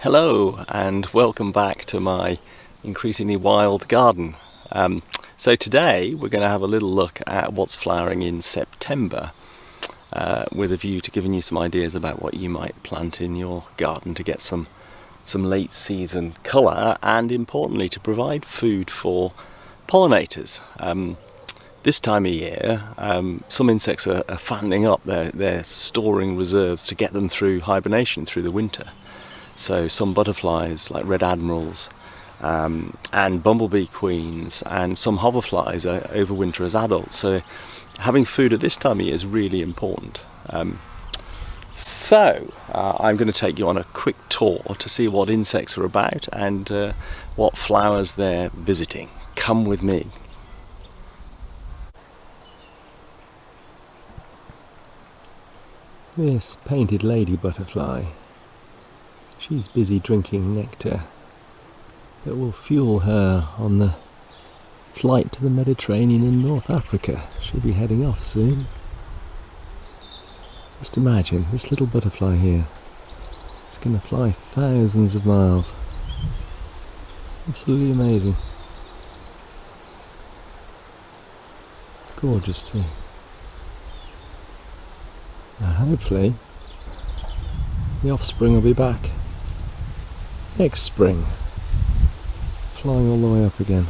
Hello and welcome back to my increasingly wild garden. So today we're going to have a little look at what's flowering in September with a view to giving you some ideas about what you might plant in your garden to get some late season colour and importantly to provide food for pollinators. This time of year some insects are fattening up, they're storing reserves to get them through hibernation through the winter. So some butterflies like red admirals and bumblebee queens and some hoverflies overwinter as adults. So having food at this time of year is really important. I'm going to take you on a quick tour to see what insects are about and what flowers they're visiting. Come with me. This painted lady butterfly, she's busy drinking nectar that will fuel her on the flight to the Mediterranean in North Africa. She'll be heading off soon. Just imagine this little butterfly here. It's going to fly thousands of miles. Absolutely amazing. Gorgeous too. Now hopefully the offspring will be back next spring, flying all the way up again.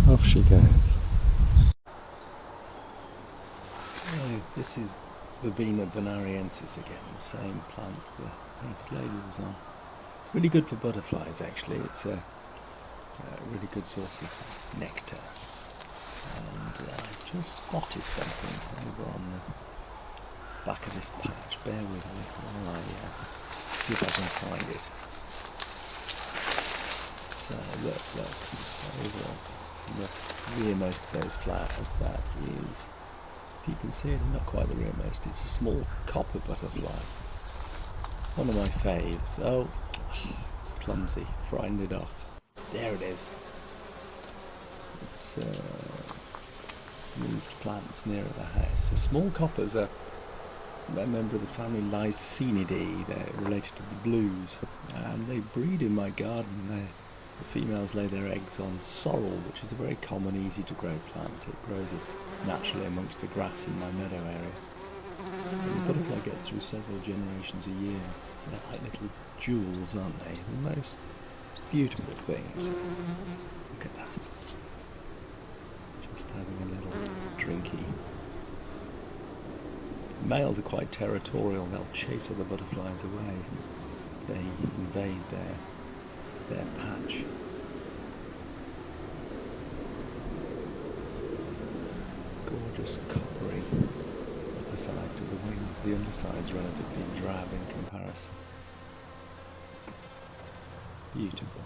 Off she goes. So this is Verbena Bonariensis again, the same plant the painted lady was on. Really good for butterflies actually, it's a really good source of nectar. And I've just spotted something over on the back of this patch, bear with me while I see if I can find it. So look, over on the rearmost of those flowers, that is, if you can see it, not quite the rearmost, it's a small copper butterfly. One of my faves. Oh, clumsy, frightened it off. There it is. It's moved plants nearer the house. So small coppers are a member of the family Lycaenidae. They're related to the blues, and they breed in my garden. The females lay their eggs on sorrel, which is a very common, easy to grow plant. It grows naturally amongst the grass in my meadow area. And the butterfly gets through several generations a year. They're like little jewels, aren't they? The most beautiful things. Look at that. Just having a little drinky. The males are quite territorial. They'll chase other butterflies away. They invade their patch. Gorgeous coppery upper side to the wings. The underside is relatively drab in comparison. Beautiful.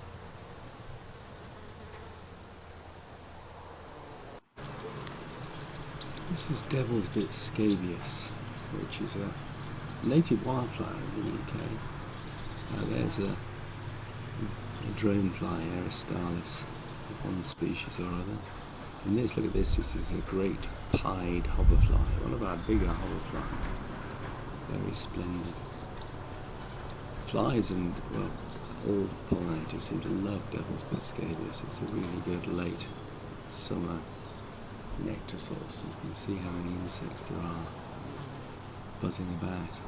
This is Devil's Bit scabious, which is a native wildflower in the UK. There's a dronefly, Aristalis, one species or other. And this, look at this, this is a great pied hoverfly, one of our bigger hoverflies. Very splendid. Flies and, well, all pollinators seem to love Devil's Bit scabious. It's a really good late summer nectar source. You can see how many insects there are buzzing about.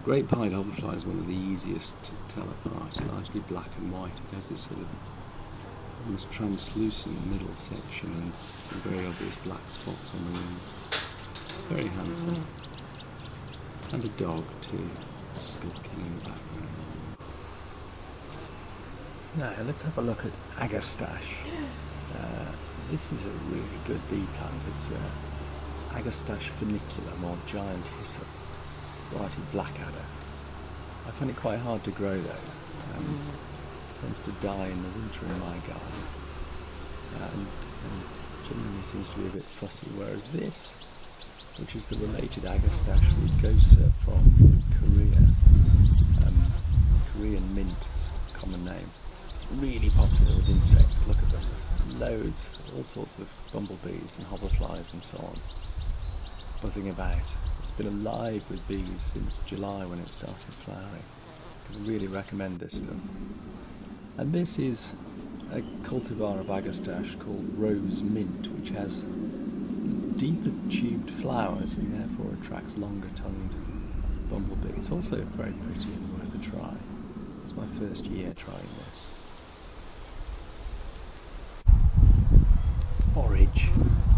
Great pied hoverfly is one of the easiest to tell apart. It's largely black and white. It has this sort of almost translucent middle section and some very obvious black spots on the wings. Very handsome. And a dog too, skulking in the background. Now let's have a look at Agastache. This is a really good bee plant. It's Agastache funiculum, or giant hyssop, whitey blackadder. I find it quite hard to grow though. Tends to die in the winter in my garden, and generally seems to be a bit fussy. Whereas this, which is the related Agastache rugosa from Korea, Korean popular with insects. Look at them, there's loads, all sorts of bumblebees and hoverflies and so on buzzing about. It's been alive with bees since July when it started flowering. I really recommend this stuff. And this is a cultivar of Agastache called Rose Mint, which has deeper tubed flowers and therefore attracts longer tongued bumblebees. It's also very pretty and worth a try. It's my first year trying this. Borage,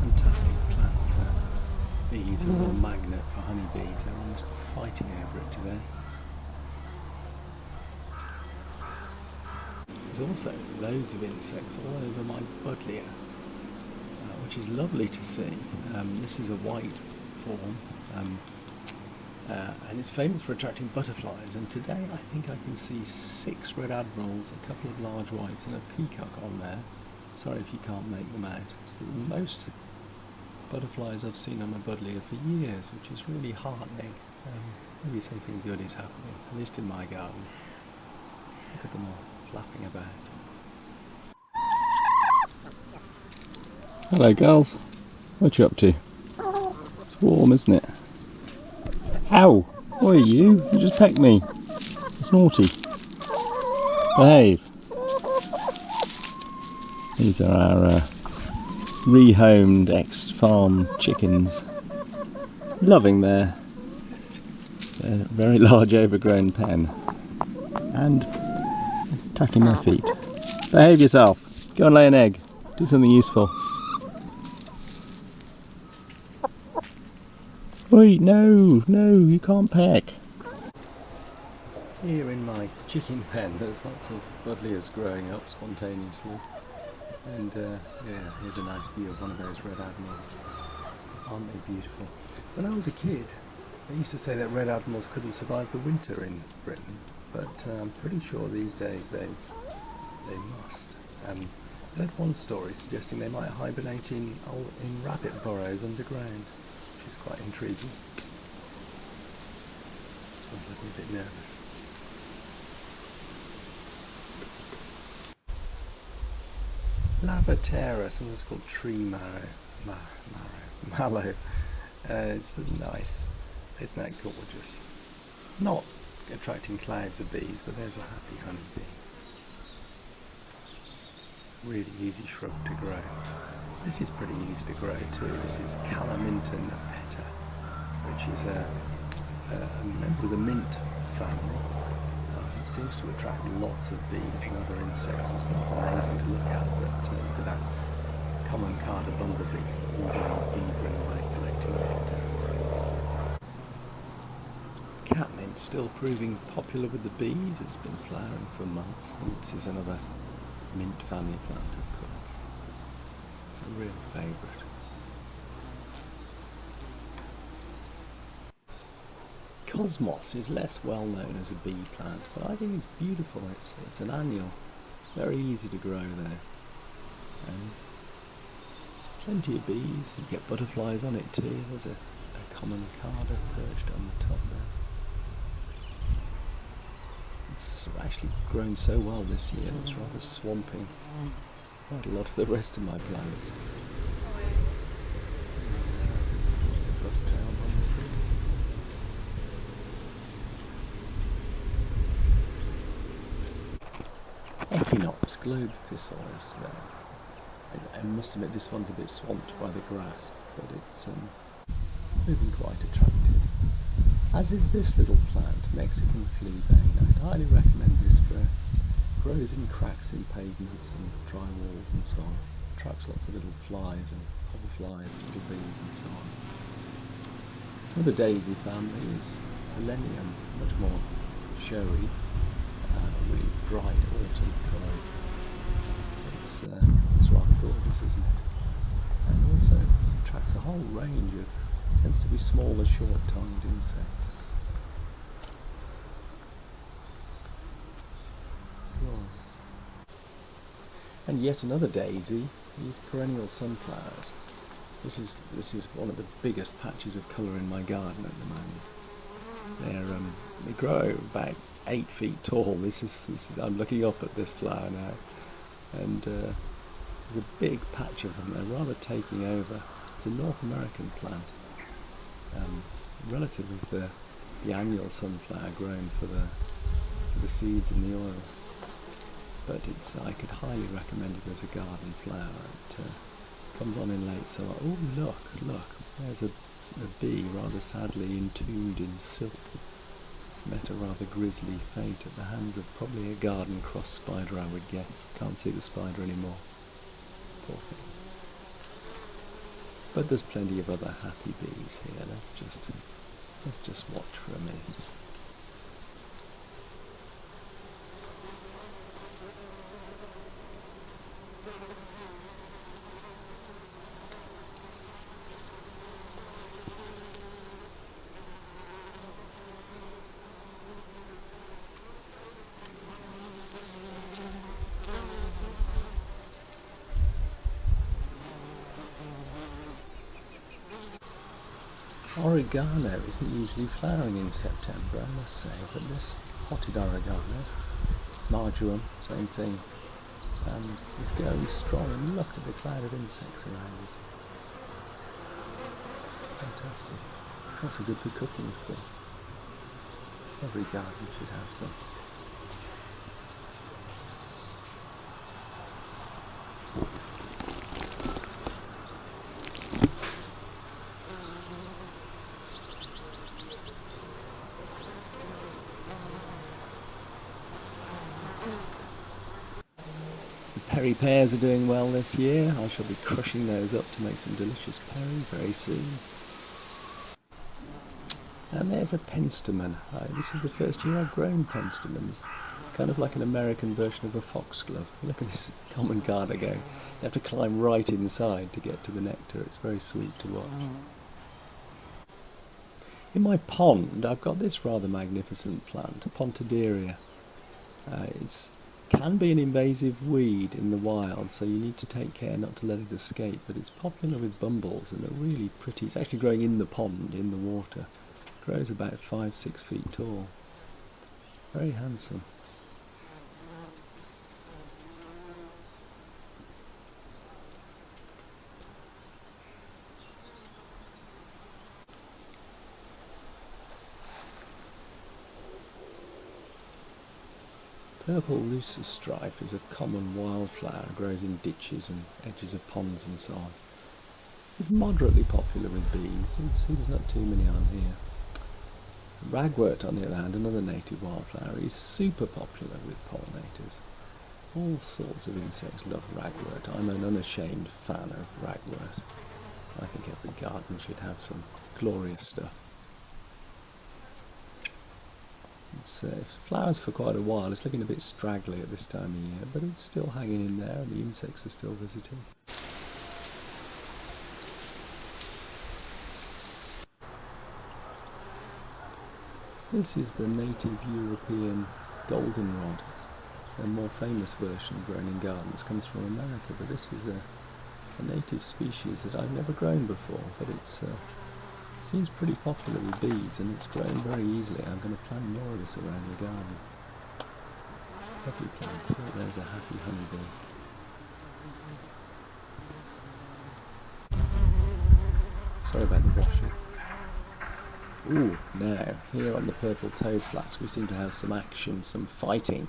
fantastic plant for bees, a real magnet for honeybees. They're almost fighting over it today. There's also loads of insects all over my buddleia, which is lovely to see. This is a white form, and it's famous for attracting butterflies, and today I think I can see 6 red admirals, a couple of large whites and a peacock on there. Sorry if you can't make them out. It's the most butterflies I've seen on my buddleia for years, which is really heartening. Maybe something good is happening, at least in my garden. Look at them all flapping about. Hello girls, what you up to? It's warm, isn't it? Ow! What are you? You just pecked me. It's naughty. Behave. These are our rehomed ex-farm chickens. Loving their very large overgrown pen. And attacking my feet. Behave yourself. Go and lay an egg. Do something useful. Wait, no, you can't peck. Here in my chicken pen there's lots of buddleias growing up spontaneously. And yeah, here's a nice view of one of those red admirals. Aren't they beautiful? When I was a kid, they used to say that red admirals couldn't survive the winter in Britain, but I'm pretty sure these days they must. I heard one story suggesting they might hibernate in rabbit burrows underground, which is quite intriguing. I was a bit nervous. Lavatera, something's called tree mallow. It's nice. Isn't that gorgeous? Not attracting clouds of bees, but there's a happy honeybee. Really easy shrub to grow. This is pretty easy to grow too. This is Calamintan, which is a member of the mint family. It seems to attract lots of bees and other insects. It's not amazing to look at, but look at that common carder bumblebee eagerly beavering away collecting nectar. Catmint still proving popular with the bees. It's been flowering for months, and this is another mint family plant, of course. A real favourite. Cosmos is less well known as a bee plant, but I think it's beautiful. It's an annual, very easy to grow there. Plenty of bees. You get butterflies on it too. There's a common carder perched on the top there. It's actually grown so well this year, it's rather swamping quite a lot of the rest of my plants. Echinops, globe thistle is, I must admit this one's a bit swamped by the grass, but it's moving quite attractive. As is this little plant, Mexican fleabane. I'd highly recommend this grows in cracks in pavements and dry walls and so on. Attracts lots of little flies and hoverflies, little bees and so on. Another daisy family is Millennium, much more showy, really bright autumn colours. It's rather gorgeous, isn't it? And also attracts a whole range of, tends to be smaller, short-tongued insects. Glorious. And yet another daisy, these perennial sunflowers. This is one of the biggest patches of colour in my garden at the moment. They grow about 8 feet tall. This is I'm looking up at this flower now, and there's a big patch of them. They're rather taking over. It's a North American plant, relative of the annual sunflower grown for the seeds and the oil. But I could highly recommend it as a garden flower. It comes on in late summer. Oh, look, there's a bee rather sadly entombed in silk. It's met a rather grisly fate at the hands of probably a garden cross spider, I would guess. Can't see the spider anymore. Poor thing. But there's plenty of other happy bees here. Let's just watch for a minute. Oregano isn't usually flowering in September, I must say, but this potted oregano, marjoram, same thing, is going strong. And look at the cloud of insects around it. Fantastic. Also good for cooking, of course. Every garden should have some. Perry pears are doing well this year. I shall be crushing those up to make some delicious perry very soon. And there's a Penstemon. This is the first year I've grown Penstemons. Kind of like an American version of a foxglove. Look at this common garter go. You have to climb right inside to get to the nectar. It's very sweet to watch. In my pond I've got this rather magnificent plant, Ponderia. It can be an invasive weed in the wild, so you need to take care not to let it escape, but it's popular with bumbles and are really pretty. It's actually growing in the pond, in the water. It grows about 5-6 feet tall. Very handsome. Purple Lucid Strife is a common wildflower, grows in ditches and edges of ponds and so on. It's moderately popular with bees. You can see there's not too many on here. Ragwort, on the other hand, another native wildflower, is super popular with pollinators. All sorts of insects love ragwort. I'm an unashamed fan of ragwort. I think every garden should have some glorious stuff. It flowers for quite a while. It's looking a bit straggly at this time of year, but it's still hanging in there and the insects are still visiting. This is the native European Goldenrod. A more famous version grown in gardens comes from America, but this is a native species that I've never grown before, but it's seems pretty popular with bees and it's growing very easily. I'm going to plant more of this around the garden. Lovely plant. Oh, there's a happy honeybee. Sorry about the washing. Ooh, now, here on the purple toadflax we seem to have some action, some fighting.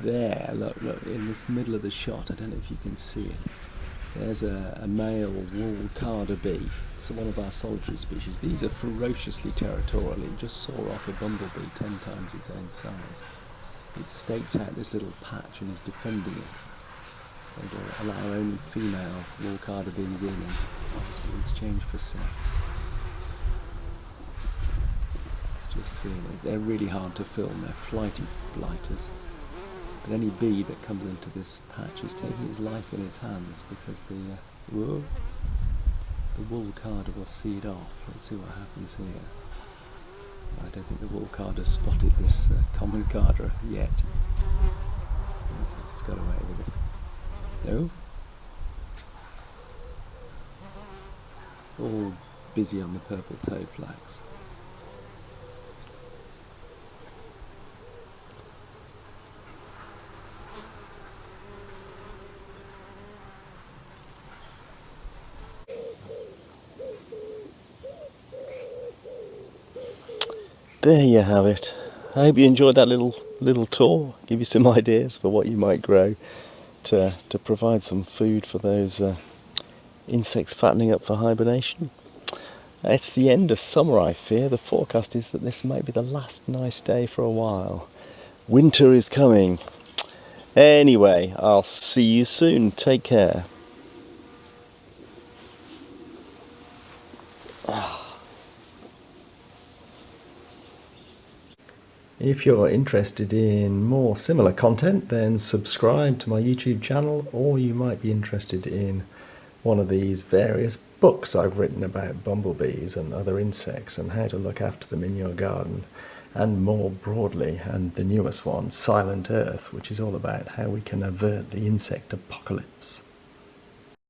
There, look, in this middle of the shot, I don't know if you can see it. There's a male wool carder bee, so one of our solitary species. These are ferociously territorial. It just saw off a bumblebee 10 times its own size. It's staked out this little patch and is defending it. They allow only female wool carder bees in and obviously in exchange for sex. Let's just see, they're really hard to film. They're flighty blighters. But any bee that comes into this patch is taking its life in its hands because the wool carder will see it off. Let's see what happens here. I don't think the wool carder spotted this common carder yet. It's got away with it. No? All busy on the purple toadflax. there you have it. I hope you enjoyed that little tour. Give you some ideas for what you might grow to provide some food for those insects fattening up for hibernation. It's the end of summer, I fear. The forecast is that this might be the last nice day for a while. Winter is coming. Anyway, I'll see you soon. Take care. If you're interested in more similar content, then subscribe to my YouTube channel, or you might be interested in one of these various books I've written about bumblebees and other insects and how to look after them in your garden, and more broadly, and the newest one, Silent Earth, which is all about how we can avert the insect apocalypse.